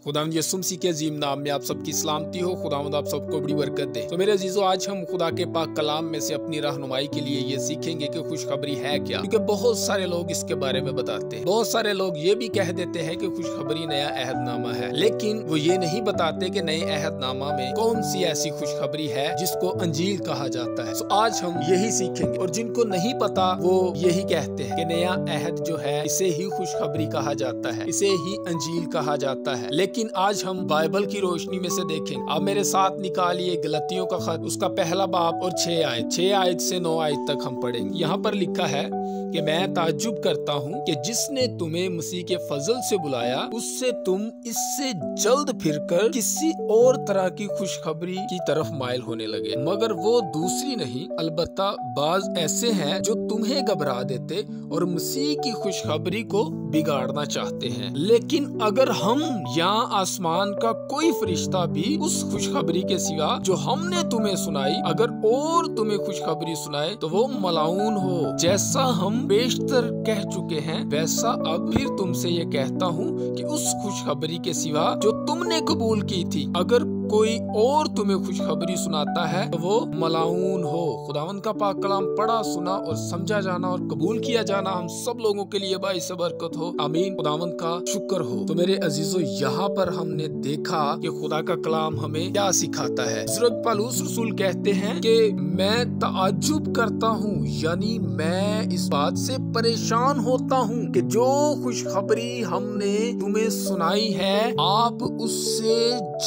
खुदावंद यीशु मसीह के अजीम नाम में आप सबकी सलामती हो। खुदावंद आप सबको बड़ी बरकत दे। तो मेरे अजीजों, आज हम खुदा के पाक कलाम में से अपनी रहनुमाई के लिए ये सीखेंगे कि खुशखबरी है क्या, क्योंकि बहुत सारे लोग इसके बारे में बताते हैं। बहुत सारे लोग ये भी कह देते हैं कि खुशखबरी नया अहदनामा है, लेकिन वो ये नहीं बताते कि नए अहदनामा में कौन सी ऐसी खुशखबरी है जिसको अंजील कहा जाता है। तो आज हम यही सीखेंगे, और जिनको नहीं पता वो यही कहते हैं कि नया अहद जो है इसे ही खुशखबरी कहा जाता है, इसे ही अंजील कहा जाता है। लेकिन आज हम बाइबल की रोशनी में से देखें। आप मेरे साथ निकालिए गलतियों का खत, उसका पहला बाब और 6 आयत से 9 आयत तक हम पढ़ेंगे। यहाँ पर लिखा है कि मैं ताज्जुब करता हूँ कि जिसने तुम्हें मसीह के फजल से बुलाया उससे तुम इससे जल्द फिरकर किसी और तरह की खुशखबरी की तरफ माइल होने लगे, मगर वो दूसरी नहीं, अलबत्ता बाज ऐसे हैं जो तुम्हें घबरा देते और मसीह की खुशखबरी को बिगाड़ना चाहते हैं। लेकिन अगर हम या आसमान का कोई फरिश्ता भी उस खुशखबरी के सिवा जो हमने तुम्हें सुनाई अगर और तुम्हें खुशखबरी सुनाए तो वो मलाऊन हो। जैसा हम बेशतर कह चुके हैं वैसा अब फिर तुमसे ये कहता हूँ कि उस खुशखबरी के सिवा जो तुमने कबूल की थी अगर कोई और तुम्हें खुशखबरी सुनाता है तो वो मलाऊन हो। खुदावंद का पाक कलाम पढ़ा, सुना और समझा जाना और कबूल किया जाना हम सब लोगों के लिए बाइस बरकत हो। आमीन। खुदावंद का शुक्र हो। तो मेरे अजीजों, यहाँ पर हमने देखा कि खुदा का कलाम हमें क्या सिखाता है। बुजुर्ग पौलुस रसूल कहते हैं कि मैं ताज्जुब करता हूँ, यानी मैं इस बात से परेशान होता हूँ कि जो खुशखबरी हमने तुम्हें सुनाई है आप उससे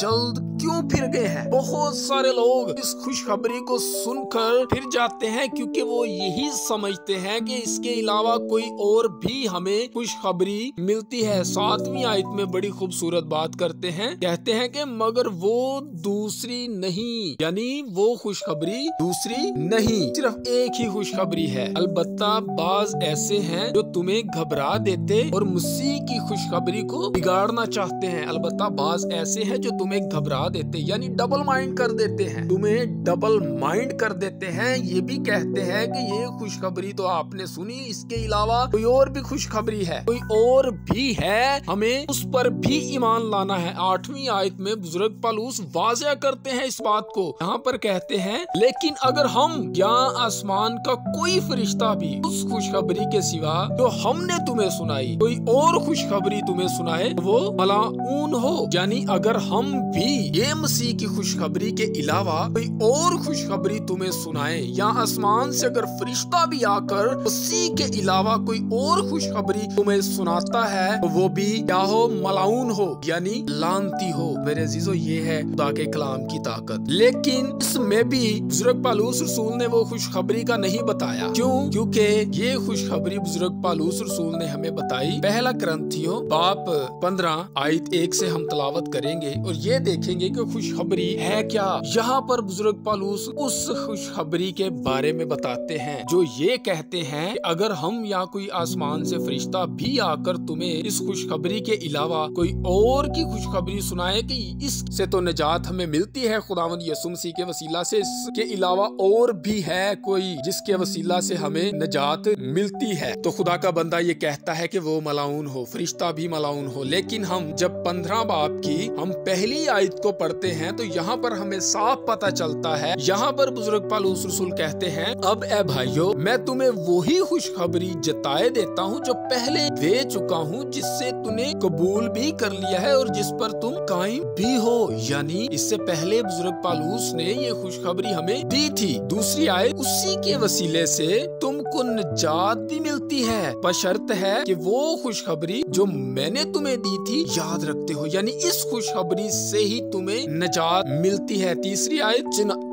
जल्द क्यों फिर गए हैं। बहुत सारे लोग इस खुशखबरी को सुनकर फिर जाते हैं क्योंकि वो यही समझते हैं कि इसके अलावा कोई और भी हमें खुशखबरी मिलती है। 7वीं आयत में बड़ी खूबसूरत बात करते हैं, कहते हैं कि मगर वो दूसरी नहीं, यानी वो खुशखबरी दूसरी नहीं, सिर्फ एक ही खुशखबरी है। अलबत्ता बाज ऐसे हैं जो तुम्हें घबरा देते और मसीह की खुशखबरी को बिगाड़ना चाहते हैं। अलबत्ता बाज ऐसे हैं जो तुम्हें घबरा देते, यानी डबल माइंड कर देते हैं, तुम्हें डबल माइंड कर देते हैं। ये भी कहते हैं कि ये खुशखबरी तो आपने सुनी, इसके अलावा कोई और भी खुशखबरी है, कोई और भी है, हमें उस पर भी ईमान लाना है। 8वीं आयत में बुजुर्ग पौलुस वाज़ह करते हैं इस बात को। यहाँ पर कहते हैं लेकिन अगर हम या आसमान का कोई फरिश्ता भी उस खुशखबरी के सिवा जो हमने तुम्हें सुनाई कोई और खुशखबरी तुम्हें सुनाए वो मलाऊन हो। यानी अगर हम भी ये मसीह की खुशखबरी के अलावा कोई और खुशखबरी तुम्हें सुनाए या आसमान से अगर फरिश्ता भी आकर मसीह के अलावा कोई और खुशखबरी तुम्हें सुनाता है तो वो भी क्या हो, मलाऊन हो, यानी लानती हो। मेरे अजीजों, ये है खुदा के कलाम की ताकत। लेकिन इसमें भी बुजुर्ग पौलुस रसूल ने वो खुशखबरी का नहीं बताया। क्यों? क्योंकि ये खुशखबरी बुजुर्ग पौलुस रसूल ने हमें बताई। पहला कुरिन्थियों बाब 15 आयत 1 से हम तलावत करेंगे और ये देखेंगे कि खुशखबरी है क्या। यहाँ पर बुजुर्ग पौलुस उस खुशखबरी के बारे में बताते हैं जो ये कहते हैं कि अगर हम या कोई आसमान से फरिश्ता भी आकर तुम्हें इस खुशखबरी के अलावा कोई और की खुशखबरी सुनाए कि इससे तो निजात हमें मिलती है खुदावंद यीशु मसीह के वसीला से, इसके अलावा और भी है कोई जिसके वसीला से हमें निजात मिलती है, तो खुदा का बंदा ये कहता है कि वो मलाऊन हो, फरिश्ता भी मलाऊन हो। लेकिन हम जब 15 बाब की हम पहली आयत को पढ़ते हैं तो यहाँ पर हमें साफ पता चलता है। यहाँ पर बुजुर्ग पौलुस रसूल कहते हैं अब ए भाइयों, मैं तुम्हें वही खुशखबरी जताए देता हूँ जो पहले दे चुका हूँ, जिससे तूने कबूल भी कर लिया है और जिस पर तुम कायम भी हो। यानी इससे पहले बुजुर्ग पौलुस ने ये खुशखबरी हमें दी थी। दूसरी आयत, उसी के वसीले से तुमको निजात भी मिलती है, बशर्त है कि वो खुशखबरी जो मैंने तुम्हें दी थी याद रखते हो, यानी इस खुशखबरी से ही तुम्हें निजात मिलती है। तीसरी आयत,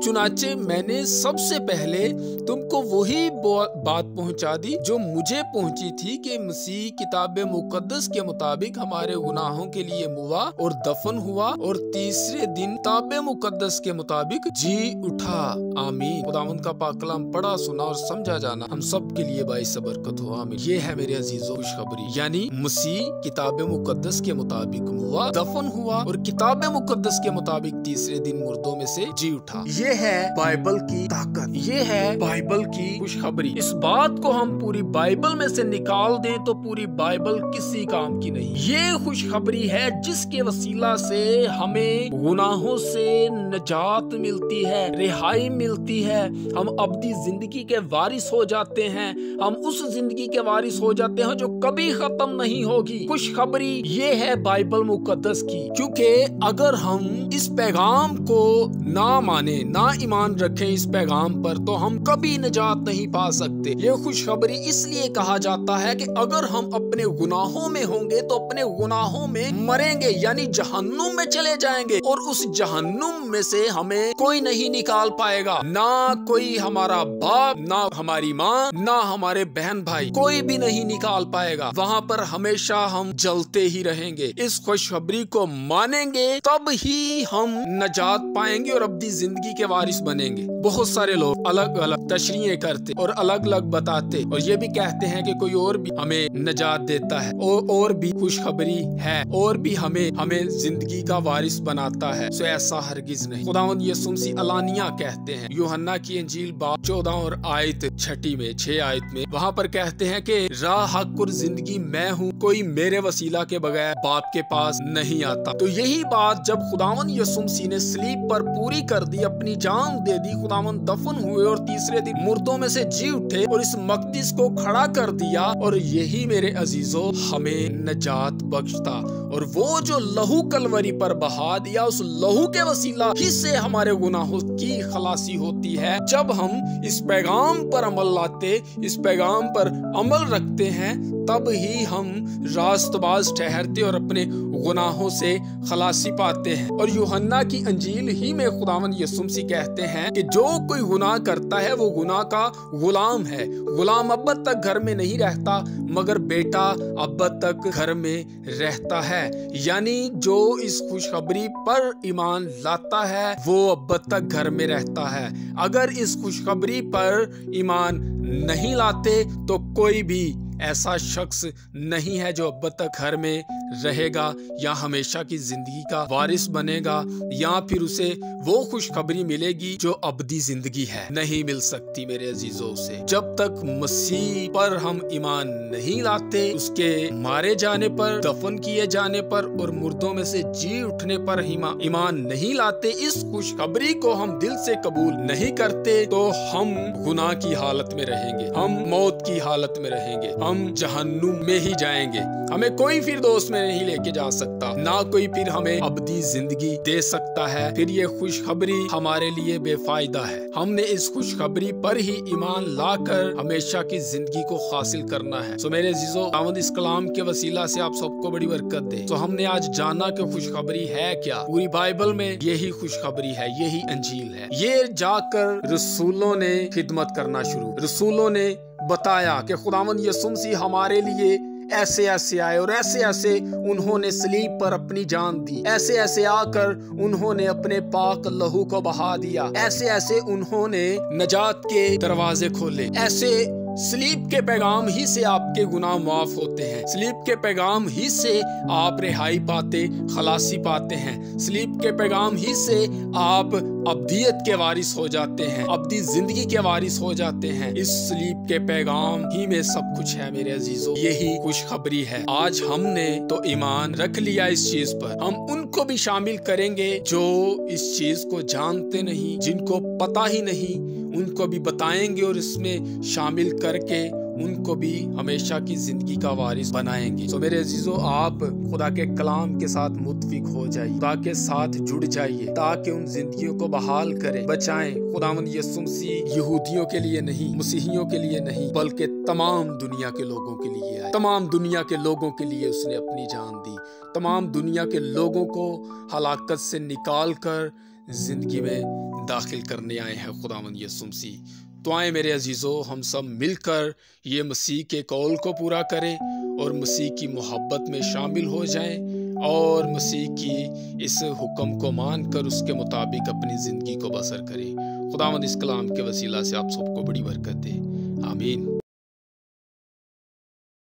चुनाचे मैंने सबसे पहले तुमको वही बात पहुंचा दी जो मुझे पहुंची थी कि मसीह किताब मुकद्दस के मुताबिक हमारे गुनाहों के लिए मुआ और दफन हुआ और तीसरे दिन किताब मुकद्दस के मुताबिक जी उठा। आमीन। खुदावंद का पाक कलाम पढ़ा, सुना और समझा जाना हम सबके लिए बाइस बरकत हो, आमीन। ये है मेरे अजीजों खुशखबरी, यानी मसीह किताब मुकद्दस के मुताबिक हुआ, दफन हुआ और किताब मुकद्दस के मुताबिक तीसरे दिन मुर्दों में से जी उठा। ये है बाइबल की ताकत, ये है बाइबल की खुशखबरी। इस बात को हम पूरी बाइबल में से निकाल दें तो पूरी बाइबल किसी काम की नहीं। ये खुशखबरी है जिसके वसीला से हमें गुनाहों से निजात मिलती है, रिहाई मिलती है, हम अब्दी जिंदगी के वारिस हो जाते हैं, हम उस जिंदगी के वारिस हो जाते हैं जो कभी खत्म नहीं होगी। खुशखबरी ये है बाइबल मुकद्दस की, क्योंकि अगर हम इस पैगाम को ना माने, ना ईमान रखें इस पैगाम पर, तो हम कभी निजात नहीं पा सकते। ये खुशखबरी इसलिए कहा जाता है कि अगर हम अपने गुनाहों में होंगे तो अपने गुनाहों में मरेंगे, यानी जहन्नुम में चले जाएंगे, और उस जहन्नुम में से हमें कोई नहीं निकाल पाएगा, ना कोई हमारा बाप, ना हमारी माँ, ना हमारे बहन भाई, कोई भी नहीं निकाल पाएगा। वहाँ पर हमेशा हम जलते ही रहेंगे। इस खुशखबरी को मानेंगे तब ही हम नजात पाएंगे और अब्दी जिंदगी के वारिस बनेंगे। बहुत सारे लोग अलग अलग तशरीहें करते और अलग अलग बताते और ये भी कहते हैं कि कोई और भी हमें नजात देता है और भी खुशखबरी है और भी हमें जिंदगी का वारिस बनाता है। सो ऐसा हरगिज नहीं। खुदावंद यीशु मसीह अलानिया कहते हैं, यूहन्ना की इंजील बाब 14 और आयत 6 आयत में, वहाँ पर कहते हैं कि राह, हक और जिंदगी मैं हूँ, कोई मेरे वसीला के बगैर बाप के पास नहीं आता। तो यही बात जब खुदावंद यीशु मसीह ने सलीब पर पूरी कर दी, अपनी जान दे दी, खुदावंद दफन हुए और तीसरे दिन मुर्दों में से जी उठे और इस मकदस को खड़ा कर दिया, और यही मेरे अजीजों हमें नजात बख्शता। और वो जो लहू कलवरी पर बहा दिया, उस लहू के वसीला ही से हमारे गुनाहों की खलासी होती है। जब हम इस पैगाम पर अमल लाते, इस पैगाम पर अमल रखते हैं, तब ही हम रास्तबाज ठहरते और अपने गुनाहों से खलासी पाते हैं। और यूहन्ना की अंजील ही में खुदावंद यीशु मसीह कहते हैं कि जो कोई गुनाह करता है वो गुनाह का गुलाम है। गुलाम अब तक घर में नहीं रहता, मगर बेटा अब तक घर में रहता है। यानी जो इस खुशखबरी पर ईमान लाता है वो अब तक घर में रहता है। अगर इस खुशखबरी पर ईमान नहीं लाते तो कोई भी ऐसा शख्स नहीं है जो अब तक घर में रहेगा या हमेशा की जिंदगी का वारिस बनेगा, या फिर उसे वो खुशखबरी मिलेगी जो अब्दी जिंदगी है। नहीं मिल सकती मेरे अजीजों से। जब तक मसीह पर हम ईमान नहीं लाते, उसके मारे जाने पर, दफन किए जाने पर और मुर्दों में से जी उठने पर ईमान नहीं लाते, इस खुशखबरी को हम दिल से कबूल नहीं करते, तो हम गुनाह की हालत में रहेंगे, हम मौत की हालत में रहेंगे, हम जहन्नुम में ही जाएंगे। हमें कोई फिर दोस्त में नहीं लेके जा सकता, ना कोई फिर हमें अब्दी जिंदगी दे सकता है। फिर ये खुशखबरी हमारे लिए बेफायदा है। हमने इस खुशखबरी पर ही ईमान लाकर हमेशा की जिंदगी को हासिल करना है। तो मेरे अजीजों, खुदावंद इस कलाम के वसीला से आप सबको बड़ी बरकत दे। तो हमने आज जाना कि खुशखबरी है क्या। पूरी बाइबल में यही खुशखबरी है, यही अंजील है। ये जाकर रसूलों ने खिदमत करना शुरू, रसूलों ने बताया कि खुदावंद यीशु मसीह हमारे लिए ऐसे ऐसे आए और ऐसे ऐसे उन्होंने सलीब पर अपनी जान दी, ऐसे ऐसे आकर उन्होंने अपने पाक लहू को बहा दिया, ऐसे ऐसे उन्होंने नजात के दरवाजे खोले। ऐसे सलीब के पैगाम ही से आपके गुनाह माफ होते हैं, सलीब के पैगाम ही से आप रिहाई पाते, खलासी पाते हैं, सलीब के पैगाम ही से आप अब्दियत के वारिस हो जाते हैं, अब्दी जिंदगी के वारिस हो जाते हैं। इस सलीब के पैगाम ही में सब कुछ है मेरे अजीजों, यही खुशखबरी है। आज हमने तो ईमान रख लिया इस चीज पर, हम उनको भी शामिल करेंगे जो इस चीज को जानते नहीं, जिनको पता ही नहीं, उनको भी बताएंगे और इसमें शामिल करके उनको भी हमेशा की जिंदगी का वारिस बनाएंगे। तो मेरे अजीजों, आप खुदा के कलाम के साथ मुत्फिक हो जाइए, खुदा के साथ जुड़ जाइए, ताकि उन जिंदगियों को बहाल करें, बचाएं। खुदावंद यीशु मसीह यहूदियों के लिए नहीं, मसीहियों के लिए नहीं, बल्कि तमाम दुनिया के लोगों के लिए आए। तमाम दुनिया के लोगों के लिए उसने अपनी जान दी। तमाम दुनिया के लोगों को हलाकत से निकाल कर जिंदगी में दाखिल करने आए हैं खुदावंद यीशु मसीह। तो आए मेरे अजीजों, हम सब मिलकर ये मसीह के कौल को पूरा करें और मसीह की मोहब्बत में शामिल हो जाएं और मसीह की इस हुक्म को मानकर उसके मुताबिक अपनी ज़िंदगी को बसर करें। खुदावंद इस कलाम के वसीला से आप सबको बड़ी बरकत दे। आमीन।